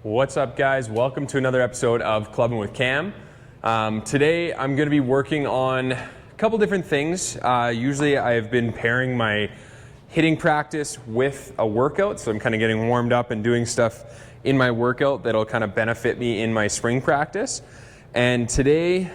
What's up, guys? Welcome to another episode of Clubbin With Cam. Today I'm going to be working on a couple different things. Usually I've been pairing my hitting practice with a workout, so I'm kind of getting warmed up and doing stuff in my workout that'll kind of benefit me in my spring practice. And today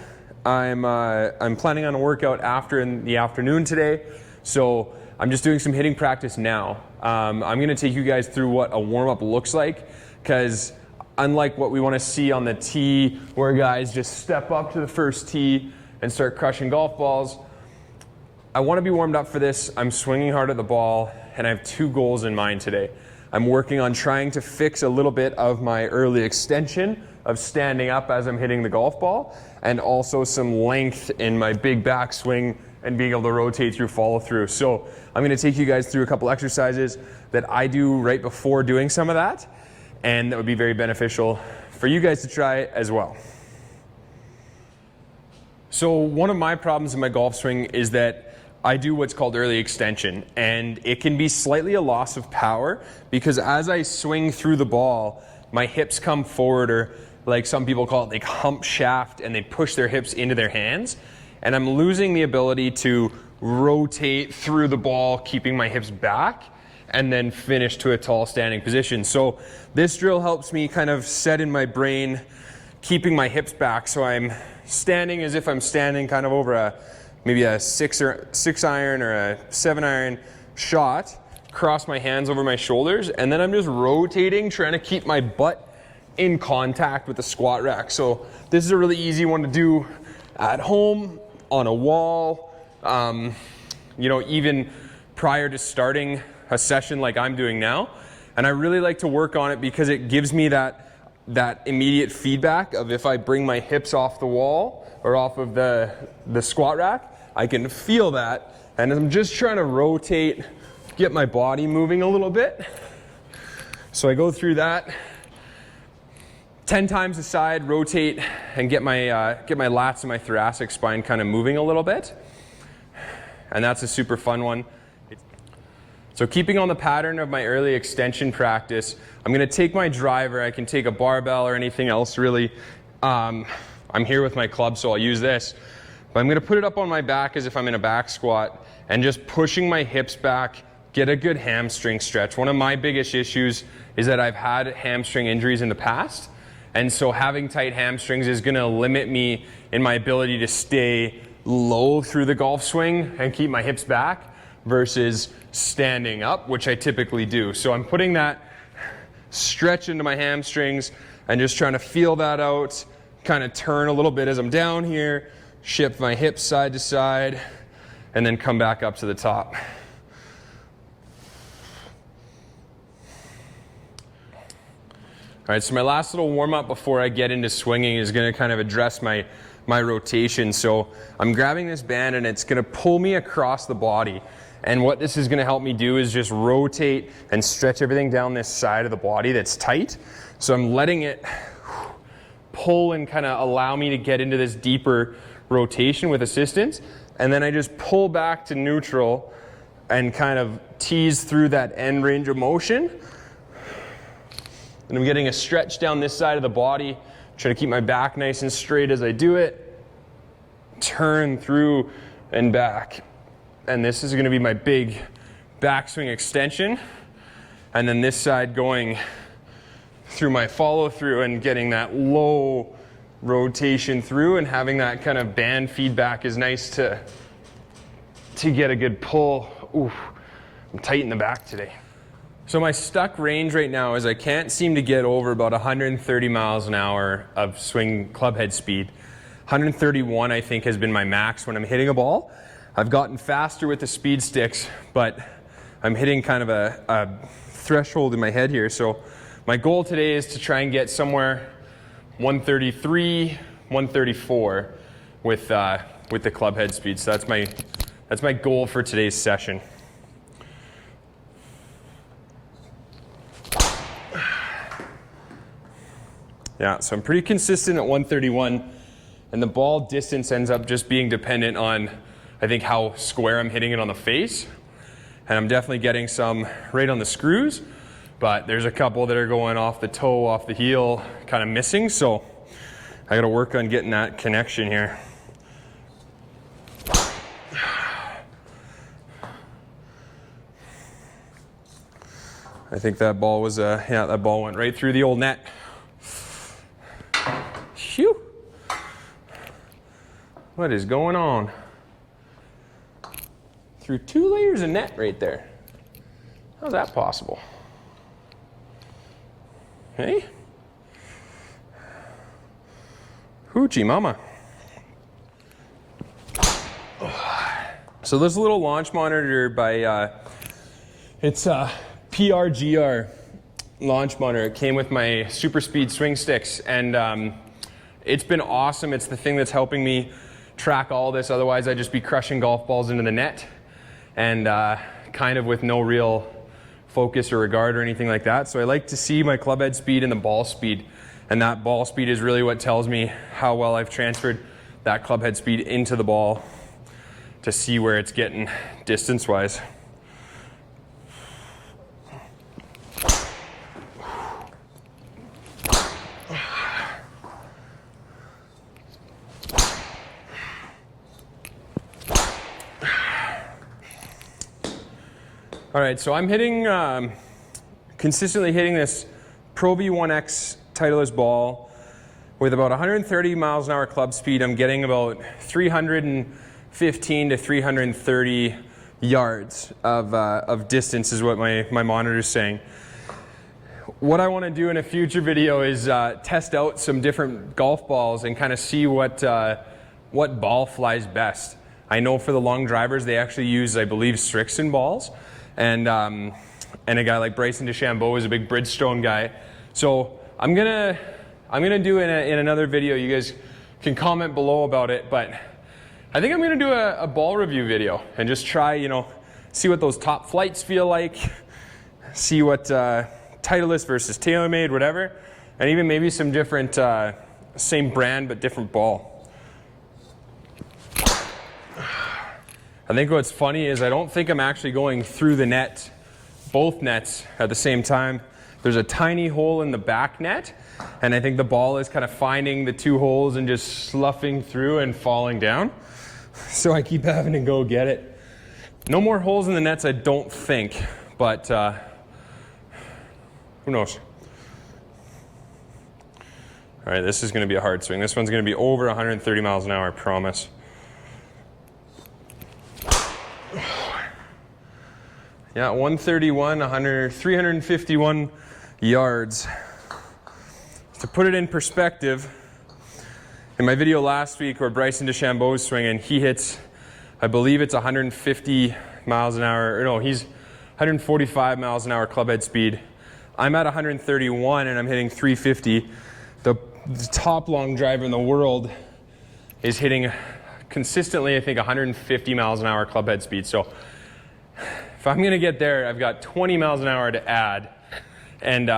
I'm planning on a workout in the afternoon today, so I'm just doing some hitting practice now. I'm going to take you guys through what a warm-up looks like, because unlike what we want to see on the tee where guys just step up to the first tee and start crushing golf balls, I want to be warmed up for this. I'm swinging hard at the ball, and I have two goals in mind today. I'm working on trying to fix a little bit of my early extension of standing up as I'm hitting the golf ball, and also some length in my big backswing and being able to rotate through follow through. So I'm going to take you guys through a couple exercises that I do right before doing some of that, and that would be very beneficial for you guys to try as well. So one of my problems in my golf swing is that I do what's called early extension, and it can be slightly a loss of power because as I swing through the ball, my hips come forward, or like some people call it, like hump shaft, and they push their hips into their hands, and I'm losing the ability to rotate through the ball, keeping my hips back, and then finish to a tall standing position. So this drill helps me kind of set in my brain, keeping my hips back, so I'm standing as if I'm standing kind of over maybe a 6 iron or a 7 iron shot, cross my hands over my shoulders, and then I'm just rotating, trying to keep my butt in contact with the squat rack. So this is a really easy one to do at home, on a wall, even prior to starting a session like I'm doing now. And I really like to work on it because it gives me that immediate feedback of if I bring my hips off the wall or off of the squat rack, I can feel that. And I'm just trying to rotate, get my body moving a little bit. So I go through that 10 times a side, rotate, and get my lats and my thoracic spine kind of moving a little bit. And that's a super fun one. So keeping on the pattern of my early extension practice, I'm going to take my driver. I can take a barbell or anything else really. I'm here with my club, so I'll use this. But I'm going to put it up on my back as if I'm in a back squat and just pushing my hips back, get a good hamstring stretch. One of my biggest issues is that I've had hamstring injuries in the past. And so having tight hamstrings is going to limit me in my ability to stay low through the golf swing and keep my hips back versus standing up, which I typically do. So I'm putting that stretch into my hamstrings and just trying to feel that out, kind of turn a little bit as I'm down here, shift my hips side to side, and then come back up to the top. All right, so my last little warm-up before I get into swinging is going to kind of address my rotation. So I'm grabbing this band and it's going to pull me across the body. And what this is going to help me do is just rotate and stretch everything down this side of the body that's tight. So I'm letting it pull and kind of allow me to get into this deeper rotation with assistance. And then I just pull back to neutral and kind of tease through that end range of motion. And I'm getting a stretch down this side of the body, trying to keep my back nice and straight as I do it. Turn through and back. And this is going to be my big backswing extension. And then this side going through my follow through and getting that low rotation through, and having that kind of band feedback is nice to get a good pull. Ooh, I'm tight in the back today. So my stuck range right now is I can't seem to get over about 130 miles an hour of swing club head speed. 131 I think has been my max when I'm hitting a ball. I've gotten faster with the speed sticks, but I'm hitting kind of a threshold in my head here. So my goal today is to try and get somewhere 133, 134 with the club head speed. So that's my goal for today's session. Yeah, so I'm pretty consistent at 131, and the ball distance ends up just being dependent on, I think, how square I'm hitting it on the face. And I'm definitely getting some right on the screws, but there's a couple that are going off the toe, off the heel, kind of missing, so I gotta work on getting that connection here. I think that ball was, yeah, that ball went right through the old net. Phew. What is going on? Through 2 layers of net right there. How's that possible? Hey? Hoochie mama. So this little launch monitor by, it's a PRGR launch monitor. It came with my super speed swing sticks, and it's been awesome. It's the thing that's helping me track all this. Otherwise I'd just be crushing golf balls into the net and kind of with no real focus or regard or anything like that. So I like to see my club head speed and the ball speed, and that ball speed is really what tells me how well I've transferred that club head speed into the ball to see where it's getting distance wise. All right, so I'm hitting, consistently hitting this Pro V1X Titleist ball with about 130 miles an hour club speed. I'm getting about 315 to 330 yards of distance is what my monitor is saying. What I want to do in a future video is test out some different golf balls and kind of see what ball flies best. I know for the long drivers they actually use, I believe, Strixon balls. And a guy like Bryson DeChambeau is a big Bridgestone guy. So I'm gonna do in another video. You guys can comment below about it, but I think I'm gonna do a ball review video and just try, you know, see what those top flights feel like, see what Titleist versus TaylorMade, whatever, and even maybe some different same brand but different ball. I think what's funny is I don't think I'm actually going through the net, both nets at the same time. There's a tiny hole in the back net, and I think the ball is kind of finding the 2 holes and just sloughing through and falling down. So I keep having to go get it. No more holes in the nets, I don't think, but who knows? All right, this is going to be a hard swing. This one's going to be over 130 miles an hour, I promise. Yeah, 131, 351 yards. To put it in perspective, in my video last week where Bryson DeChambeau is swinging, he hits, I believe it's 150 miles an hour, or no, he's 145 miles an hour club head speed. I'm at 131 and I'm hitting 350. The top long driver in the world is hitting consistently, I think, 150 miles an hour club head speed. So if I'm gonna get there, I've got 20 miles an hour to add, and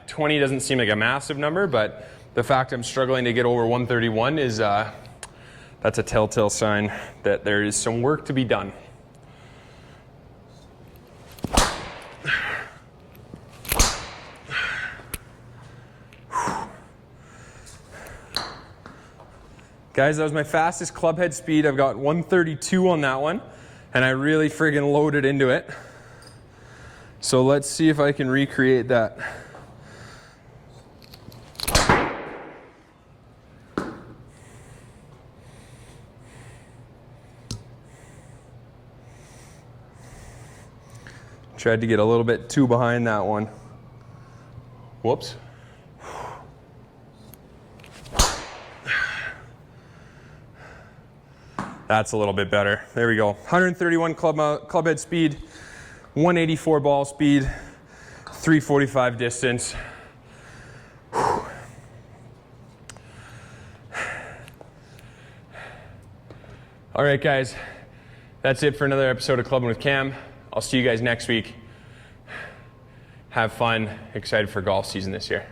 20 doesn't seem like a massive number, but the fact I'm struggling to get over 131 is, that's a telltale sign that there is some work to be done. Guys, that was my fastest club head speed. I've got 132 on that one, and I really friggin' loaded into it. So let's see if I can recreate that. Tried to get a little bit too behind that one. Whoops. That's a little bit better. There we go. 131 club head speed, 184 ball speed, 345 distance. Whew. All right, guys. That's it for another episode of Clubbin with Cam. I'll see you guys next week. Have fun. Excited for golf season this year.